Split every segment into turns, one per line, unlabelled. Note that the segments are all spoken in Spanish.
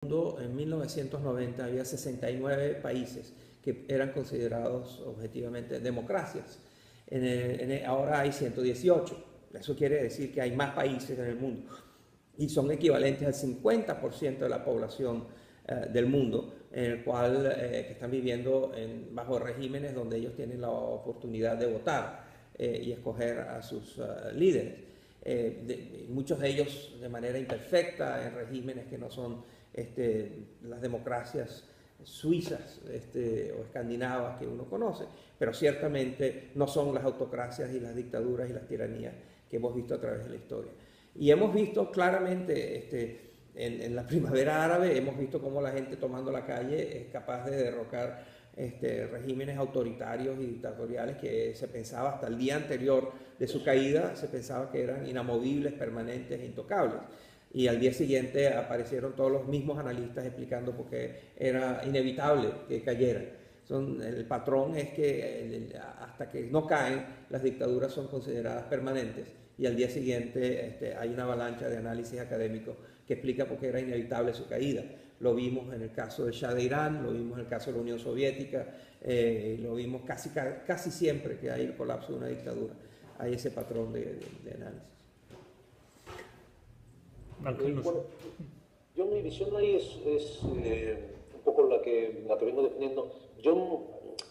mundo en 1990 había 69 países que eran considerados objetivamente democracias. Ahora hay 118. Eso quiere decir que hay más países en el mundo y son equivalentes al 50% de la población del mundo, en el cual que están viviendo bajo regímenes donde ellos tienen la oportunidad de votar y escoger a sus líderes. Muchos de ellos de manera imperfecta, en regímenes que no son las democracias suizas o escandinavas que uno conoce, pero ciertamente no son las autocracias y las dictaduras y las tiranías que hemos visto a través de la historia. Y hemos visto claramente en la primavera árabe, hemos visto cómo la gente tomando la calle es capaz de derrocar regímenes autoritarios y dictatoriales que se pensaba hasta el día anterior de su caída, se pensaba que eran inamovibles, permanentes e intocables. Y al día siguiente aparecieron todos los mismos analistas explicando por qué era inevitable que cayeran. El patrón es que hasta que no caen, las dictaduras son consideradas permanentes y al día siguiente hay una avalancha de análisis académicos que explica por qué era inevitable su caída. Lo vimos en el caso del Shah de Irán, lo vimos en el caso de la Unión Soviética, lo vimos casi siempre que hay el colapso de una dictadura. Hay ese patrón de análisis.
Bueno, yo mi visión ahí es un poco la que vengo definiendo. Yo,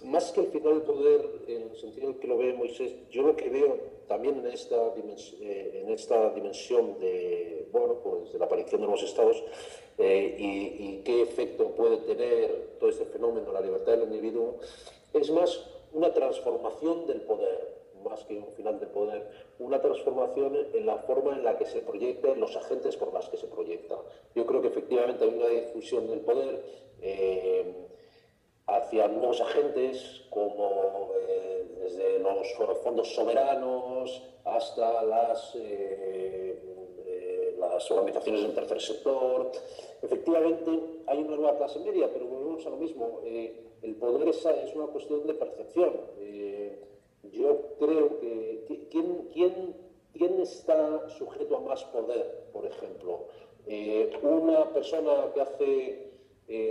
más que el final del poder, en el sentido que lo ve Moisés, yo lo que veo también en esta dimensión de, bueno, pues de la aparición de nuevos estados y qué efecto puede tener todo este fenómeno en la libertad del individuo, es más una transformación del poder, más que un final del poder, una transformación en la forma en la que se proyecta, en los agentes por las que se proyecta. Yo creo que efectivamente hay una difusión del poder hacia nuevos agentes, como desde los fondos soberanos hasta las organizaciones del tercer sector. Efectivamente hay una nueva clase media, pero volvemos a lo mismo. El poder es una cuestión de percepción. Yo creo que ¿quién está sujeto a más poder, por ejemplo? Una persona que hace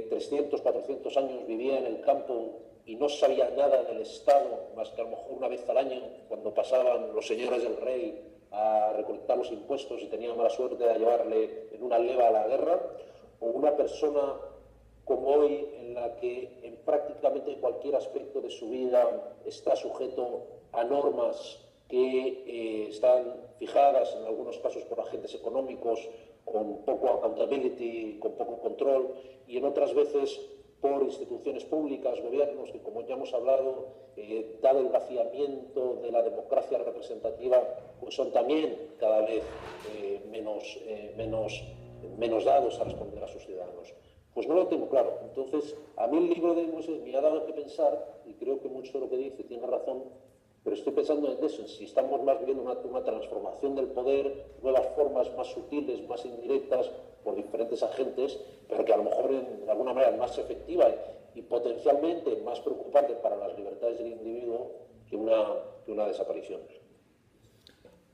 300, 400 años vivía en el campo y no sabía nada del Estado, más que a lo mejor una vez al año, cuando pasaban los señores del rey a recolectar los impuestos y tenía mala suerte de llevarle en una leva a la guerra, o una persona como hoy, en la que en prácticamente cualquier aspecto de su vida está sujeto a normas que están fijadas en algunos casos por agentes económicos, con poco accountability, con poco control, y en otras veces por instituciones públicas, gobiernos, que como ya hemos hablado, dado el vaciamiento de la democracia representativa, pues son también cada vez menos dados a responder a sus ciudadanos. Pues no lo tengo claro. Entonces, a mí el libro de Moisés me ha dado que pensar, y creo que mucho de lo que dice tiene razón, pero estoy pensando en eso, en si estamos más viendo una transformación del poder, nuevas formas más sutiles, más indirectas, por diferentes agentes, pero que a lo mejor de alguna manera es más efectiva y potencialmente más preocupante para las libertades del individuo que una desaparición.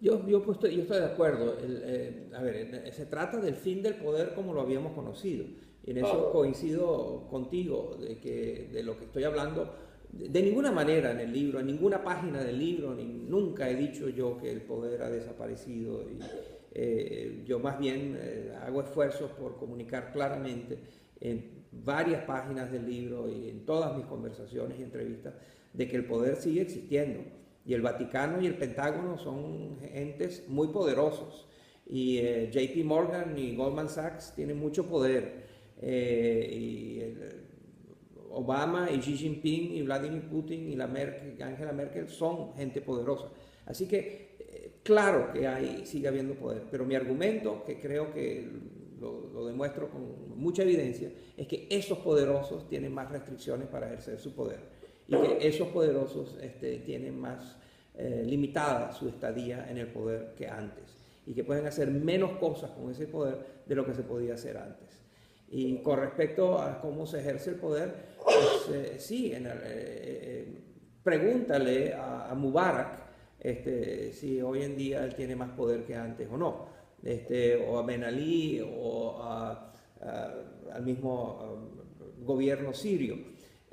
Yo estoy de acuerdo. A ver, se trata del fin del poder como lo habíamos conocido. Y en eso coincido contigo, de lo que estoy hablando. De ninguna manera en el libro, en ninguna página del libro, nunca he dicho yo que el poder ha desaparecido. Yo más bien hago esfuerzos por comunicar claramente en varias páginas del libro y en todas mis conversaciones y entrevistas de que el poder sigue existiendo. Y el Vaticano y el Pentágono son entes muy poderosos. Y JP Morgan y Goldman Sachs tienen mucho poder. Obama y Xi Jinping y Vladimir Putin y Angela Merkel son gente poderosa. Así que claro que sigue habiendo poder. Pero mi argumento, que creo que lo demuestro con mucha evidencia, es que esos poderosos tienen más restricciones para ejercer su poder. Y que esos poderosos tienen más limitada su estadía en el poder que antes y que pueden hacer menos cosas con ese poder de lo que se podía hacer antes. Y con respecto a cómo se ejerce el poder, pues, sí, pregúntale a Mubarak si hoy en día él tiene más poder que antes o no, o a Ben Ali o a al mismo gobierno sirio.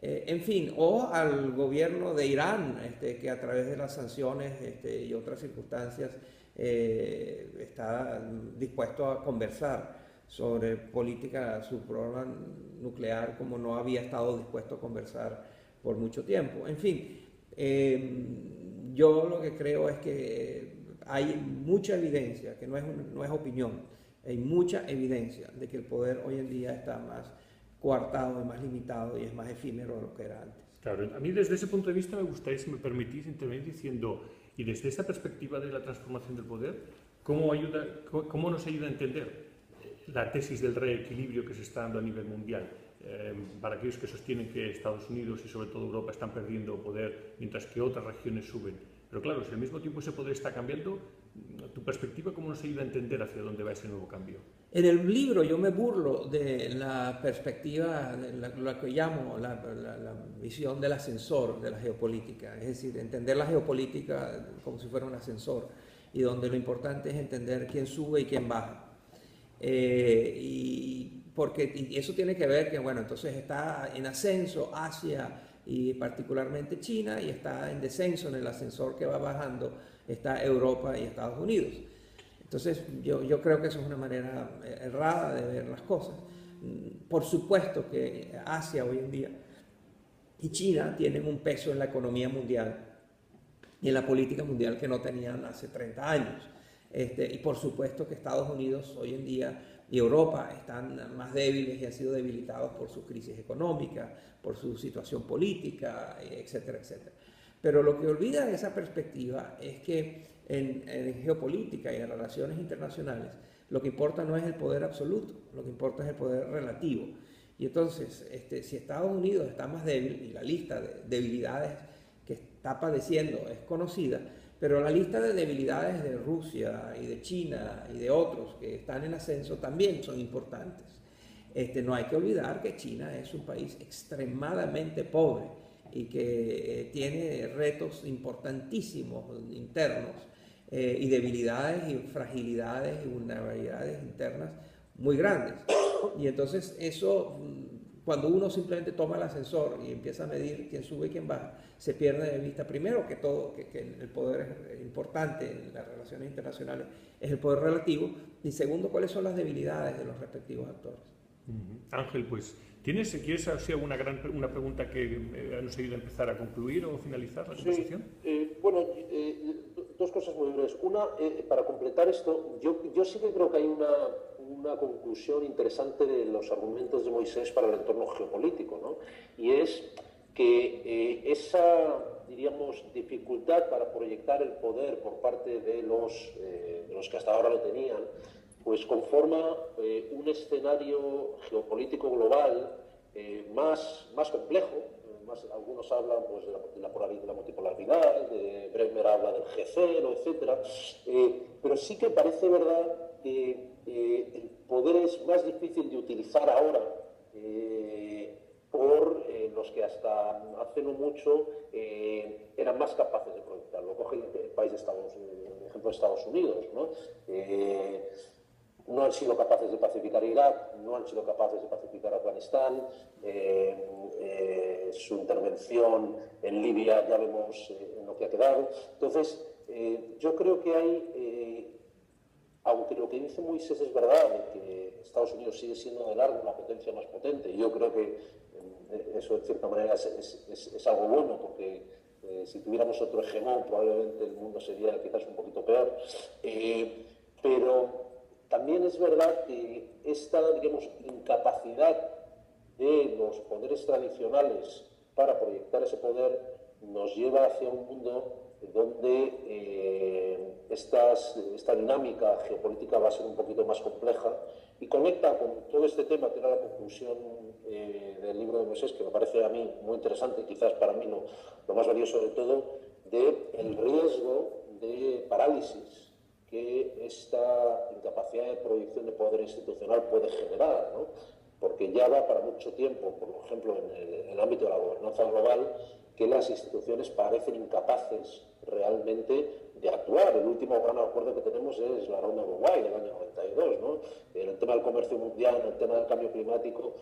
En fin, o al gobierno de Irán, que a través de las sanciones y otras circunstancias está dispuesto a conversar sobre política, su programa nuclear, como no había estado dispuesto a conversar por mucho tiempo. En fin, yo lo que creo es que hay mucha evidencia, que no es opinión, hay mucha evidencia de que el poder hoy en día está más coartado y más limitado y es más efímero de lo que era antes.
Claro, a mí desde ese punto de vista me gustaría, si me permitís, intervenir diciendo, y desde esta perspectiva de la transformación del poder, ¿cómo nos ayuda a entender la tesis del reequilibrio que se está dando a nivel mundial? Para aquellos que sostienen que Estados Unidos y sobre todo Europa están perdiendo poder mientras que otras regiones suben. Pero claro, si al mismo tiempo ese poder está cambiando, ¿tu perspectiva cómo nos ayuda a entender hacia dónde va ese nuevo cambio?
En el libro yo me burlo de la perspectiva, de lo que llamo la visión del ascensor de la geopolítica, es decir, entender la geopolítica como si fuera un ascensor y donde lo importante es entender quién sube y quién baja. Y eso tiene que ver que, bueno, entonces está en ascenso Asia y particularmente China, y está en descenso en el ascensor que va bajando está Europa y Estados Unidos. Entonces yo creo que eso es una manera errada de ver las cosas. Por supuesto que Asia hoy en día y China tienen un peso en la economía mundial y en la política mundial que no tenían hace 30 años. Y por supuesto que Estados Unidos hoy en día y Europa están más débiles y han sido debilitados por su crisis económica, por su situación política, etcétera, etcétera. Pero lo que olvida de esa perspectiva es que en geopolítica y en relaciones internacionales lo que importa no es el poder absoluto, lo que importa es el poder relativo. Y entonces, si Estados Unidos está más débil, y la lista de debilidades que está padeciendo es conocida, pero la lista de debilidades de Rusia y de China y de otros que están en ascenso también son importantes. No hay que olvidar que China es un país extremadamente pobre y que tiene retos importantísimos internos y debilidades y fragilidades y vulnerabilidades internas muy grandes. Y entonces eso, cuando uno simplemente toma el ascensor y empieza a medir quién sube y quién baja, se pierde de vista primero que todo, que el poder importante en las relaciones internacionales es el poder relativo, y segundo, cuáles son las debilidades de los respectivos actores.
Ángel, pues, ¿quieres hacer una pregunta que nos ayude a empezar a concluir o finalizar la conversación?
Bueno, dos cosas muy breves. Una, para completar esto, yo sí que creo que hay una conclusión interesante de los argumentos de Moisés para el entorno geopolítico, ¿no? Y es que esa, diríamos, dificultad para proyectar el poder por parte de los que hasta ahora lo tenían, pues conforma un escenario geopolítico global más complejo. Algunos hablan pues, de la multipolaridad, Bremer habla del G0, etc. Pero sí que parece verdad que el poder es más difícil de utilizar ahora por los que hasta hace no mucho eran más capaces de proyectarlo. Coge el país de el ejemplo de Estados Unidos, ¿no? No han sido capaces de pacificar Irak, no han sido capaces de pacificar Afganistán, su intervención en Libia ya vemos en lo que ha quedado. Entonces, yo creo que hay, aunque lo que dice Moisés es verdad, de que Estados Unidos sigue siendo de largo la potencia más potente, yo creo que eso de cierta manera es algo bueno, porque si tuviéramos otro hegemón probablemente el mundo sería quizás un poquito peor, pero también es verdad que esta, digamos, incapacidad de los poderes tradicionales para proyectar ese poder nos lleva hacia un mundo donde esta dinámica geopolítica va a ser un poquito más compleja y conecta con todo este tema que era la conclusión del libro de Moisés, que me parece a mí muy interesante, quizás para mí lo más valioso de todo, del riesgo de parálisis que esta incapacidad de proyección de poder institucional puede generar, ¿no? porque ya va para mucho tiempo, por ejemplo, en el ámbito de la gobernanza global, que las instituciones parecen incapaces realmente de actuar. El último gran acuerdo que tenemos es la Ronda de Uruguay del año 92, ¿no? En el tema del comercio mundial, en el tema del cambio climático,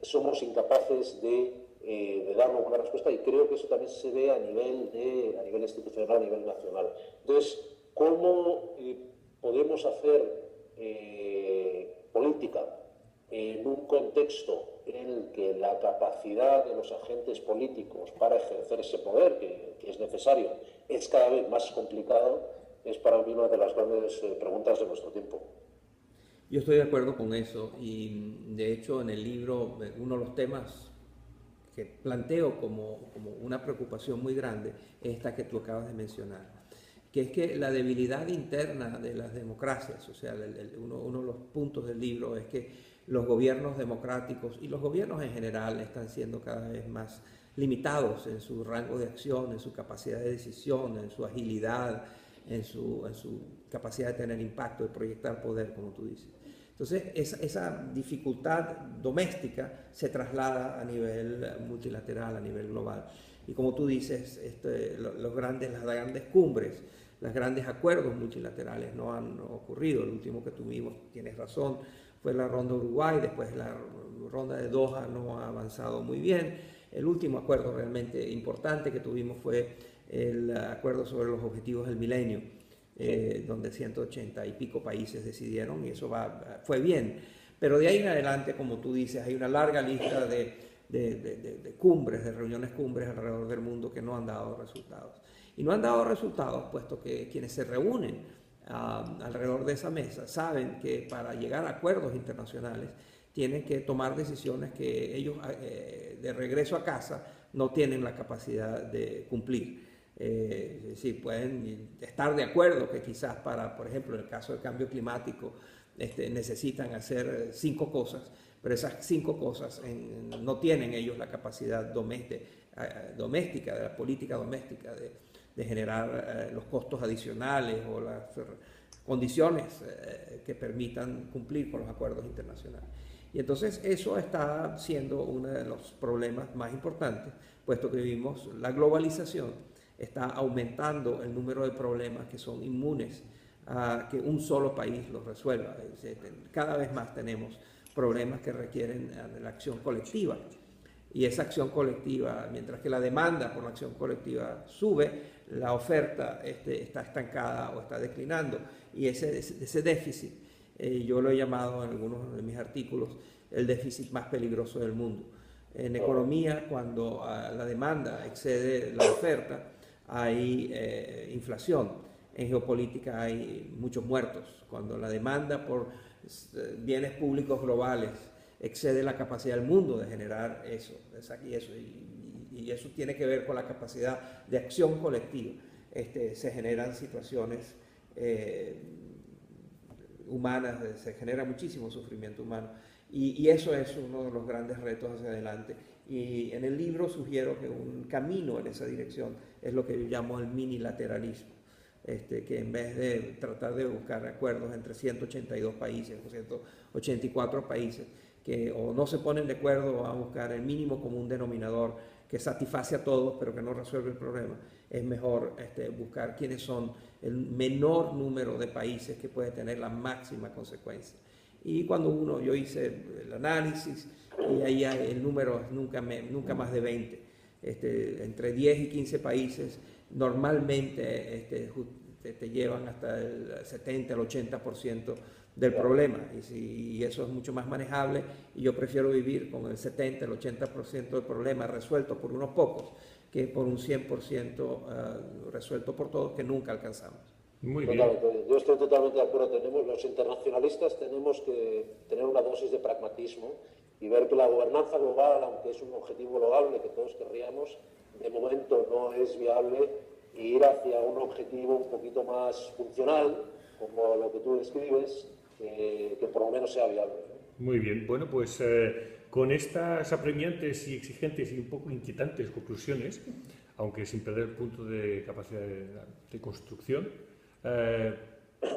somos incapaces de dar una respuesta, y creo que eso también se ve a nivel institucional, a nivel nacional. Entonces, ¿cómo podemos hacer política en un contexto en el que la capacidad de los agentes políticos para ejercer ese poder, que es necesario, es cada vez más complicado? Es para mí una de las grandes preguntas de nuestro tiempo.
Yo estoy de acuerdo con eso, y de hecho en el libro uno de los temas que planteo como una preocupación muy grande es esta que tú acabas de mencionar, que es que la debilidad interna de las democracias, o sea, uno de los puntos del libro es que los gobiernos democráticos y los gobiernos en general están siendo cada vez más limitados en su rango de acción, en su capacidad de decisión, en su agilidad, en su capacidad de tener impacto, de proyectar poder, como tú dices. Entonces, esa dificultad doméstica se traslada a nivel multilateral, a nivel global. Y como tú dices, las grandes cumbres, los grandes acuerdos multilaterales no han ocurrido. El último que tuvimos, tienes razón, fue la Ronda de Uruguay, después la Ronda de Doha no ha avanzado muy bien. El último acuerdo realmente importante que tuvimos fue el acuerdo sobre los objetivos del milenio, donde 180 y pico países decidieron, y eso fue bien. Pero de ahí en adelante, como tú dices, hay una larga lista de cumbres, de reuniones cumbres alrededor del mundo que no han dado resultados. Y no han dado resultados puesto que quienes se reúnen alrededor de esa mesa saben que para llegar a acuerdos internacionales tienen que tomar decisiones que ellos de regreso a casa no tienen la capacidad de cumplir. Sí, pueden estar de acuerdo que quizás por ejemplo, en el caso del cambio climático, necesitan hacer 5 cosas, pero esas 5 cosas no tienen ellos la capacidad doméstica, de la política doméstica, de generar los costos adicionales o las condiciones que permitan cumplir con los acuerdos internacionales. Y entonces eso está siendo uno de los problemas más importantes, puesto que vivimos la globalización, está aumentando el número de problemas que son inmunes a que un solo país los resuelva. Cada vez más tenemos problemas que requieren de la acción colectiva. Y esa acción colectiva, mientras que la demanda por la acción colectiva sube, la oferta está estancada o está declinando. Y ese déficit, yo lo he llamado en algunos de mis artículos el déficit más peligroso del mundo. En economía, cuando la demanda excede la oferta, hay inflación. En geopolítica hay muchos muertos. Cuando la demanda por bienes públicos globales excede la capacidad del mundo de generar eso, y eso tiene que ver con la capacidad de acción colectiva. Se generan situaciones humanas, se genera muchísimo sufrimiento humano, y eso es uno de los grandes retos hacia adelante. Y en el libro sugiero que un camino en esa dirección es lo que yo llamo el minilateralismo, que en vez de tratar de buscar acuerdos entre 182 países o 184 países, que o no se ponen de acuerdo a buscar el mínimo común denominador que satisface a todos pero que no resuelve el problema, es mejor buscar quiénes son el menor número de países que puede tener la máxima consecuencia. Y cuando yo hice el análisis, y ahí el número es nunca más de 20, entre 10 y 15 países normalmente te llevan hasta el 70, el 80% del problema, y eso es mucho más manejable, y yo prefiero vivir con el 70, el 80% del problema resuelto por unos pocos que por un 100% resuelto por todos, que nunca alcanzamos.
Muy bien.
Yo estoy totalmente de acuerdo. Los internacionalistas tenemos que tener una dosis de pragmatismo y ver que la gobernanza global, aunque es un objetivo loable que todos querríamos, de momento no es viable, e ir hacia un objetivo un poquito más funcional, como lo que tú describes, que por lo menos sea viable.
Muy bien, bueno, pues con estas apremiantes y exigentes y un poco inquietantes conclusiones, aunque sin perder el punto de capacidad de construcción,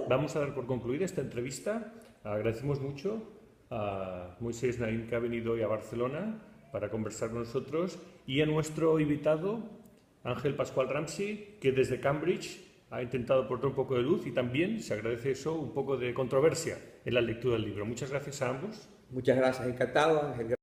vamos a dar por concluida esta entrevista. Agradecemos mucho a Moisés Naim, que ha venido hoy a Barcelona para conversar con nosotros, y a nuestro invitado, Ángel Pascual Ramsey, que desde Cambridge ha intentado aportar un poco de luz y también, se agradece eso, un poco de controversia en la lectura del libro. Muchas gracias a ambos.
Muchas gracias, encantado, Ángel.